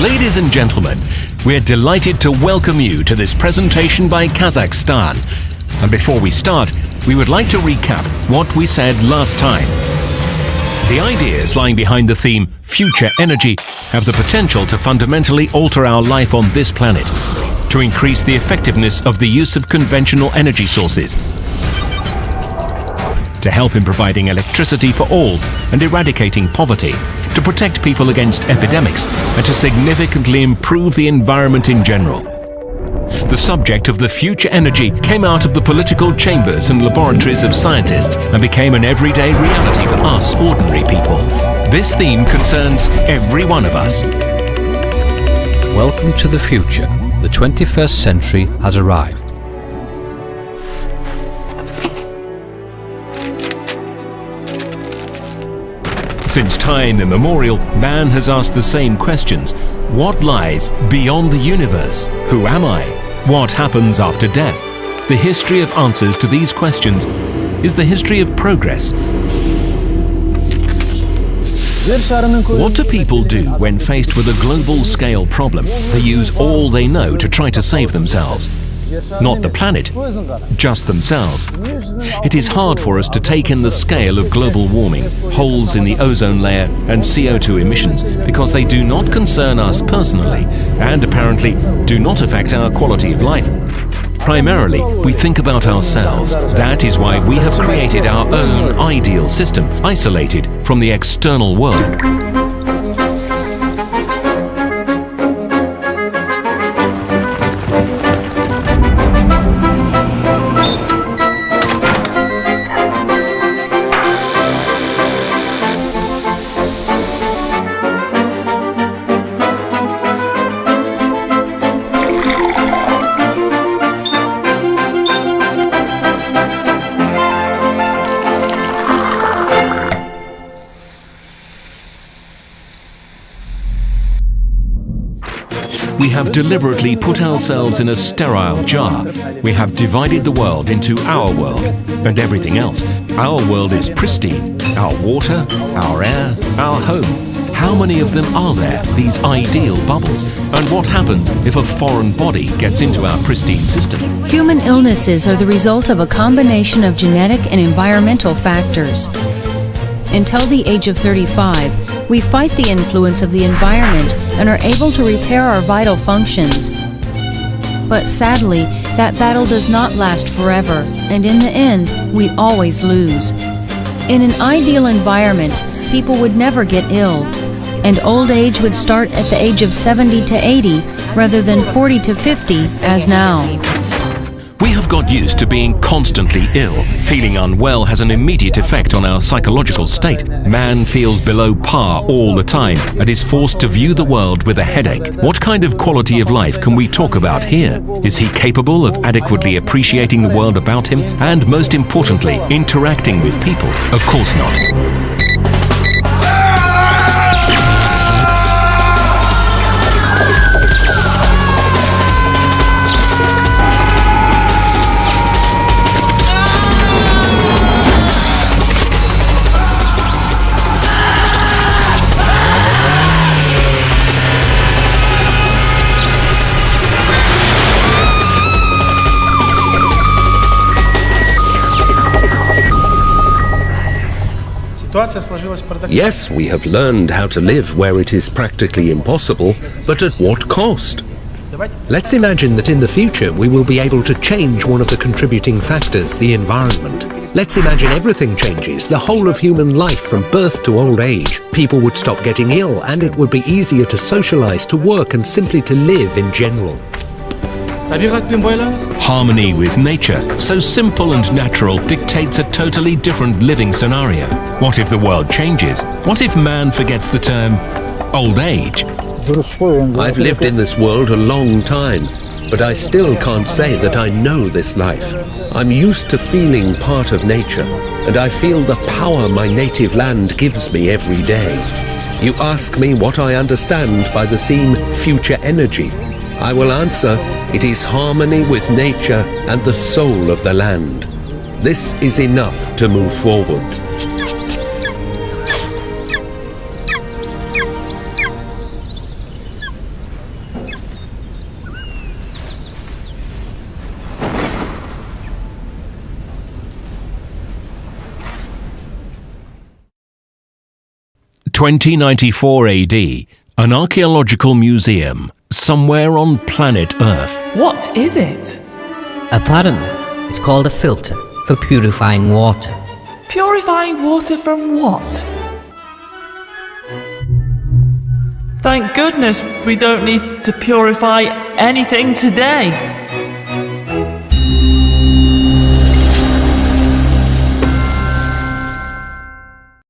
Ladies and gentlemen, we're delighted to welcome you to this presentation by Kazakhstan. And before we start, we would like to recap what we said last time. The ideas lying behind the theme Future Energy have the potential to fundamentally alter our life on this planet, to increase the effectiveness of the use of conventional energy sources, to help in providing electricity for all and eradicating poverty, to protect people against epidemics, and to significantly improve the environment in general. The subject of the future energy came out of the political chambers and laboratories of scientists and became an everyday reality for us ordinary people. This theme concerns every one of us. Welcome to the future. The 21st century has arrived. Since time immemorial, man has asked the same questions. What lies beyond the universe? Who am I? What happens after death? The history of answers to these questions is the history of progress. What do people do when faced with a global scale problem? They use all they know to try to save themselves. Not the planet, just themselves. It is hard for us to take in the scale of global warming, holes in the ozone layer and CO2 emissions because they do not concern us personally and apparently do not affect our quality of life. Primarily, we think about ourselves. That is why we have created our own ideal system, isolated from the external world. We have deliberately put ourselves in a sterile jar. We have divided the world into our world and everything else. Our world is pristine. Our water, our air, our home. How many of them are there, these ideal bubbles? And what happens if a foreign body gets into our pristine system? Human illnesses are the result of a combination of genetic and environmental factors. Until the age of 35, we fight the influence of the environment and are able to repair our vital functions. But sadly, that battle does not last forever, and in the end, we always lose. In an ideal environment, people would never get ill, and old age would start at the age of 70 to 80 rather than 40 to 50 as now. We have got used to being constantly ill. Feeling unwell has an immediate effect on our psychological state. Man feels below par all the time and is forced to view the world with a headache. What kind of quality of life can we talk about here? Is he capable of adequately appreciating the world about him and, most importantly, interacting with people? Of course not. Yes, we have learned how to live where it is practically impossible, but at what cost? Let's imagine that in the future we will be able to change one of the contributing factors, the environment. Let's imagine everything changes, the whole of human life from birth to old age. People would stop getting ill and it would be easier to socialize, to work and simply to live in general. Harmony with nature, so simple and natural, dictates a totally different living scenario. What if the world changes? What if man forgets the term old age? I've lived in this world a long time, but I still can't say that I know this life. I'm used to feeling part of nature, and I feel the power my native land gives me every day. You ask me what I understand by the theme Future Energy. I will answer, it is harmony with nature and the soul of the land. This is enough to move forward. 2094 AD, an archaeological museum somewhere on planet Earth. What is it? Apparently, it's called a filter for purifying water. Purifying water from what? Thank goodness we don't need to purify anything today.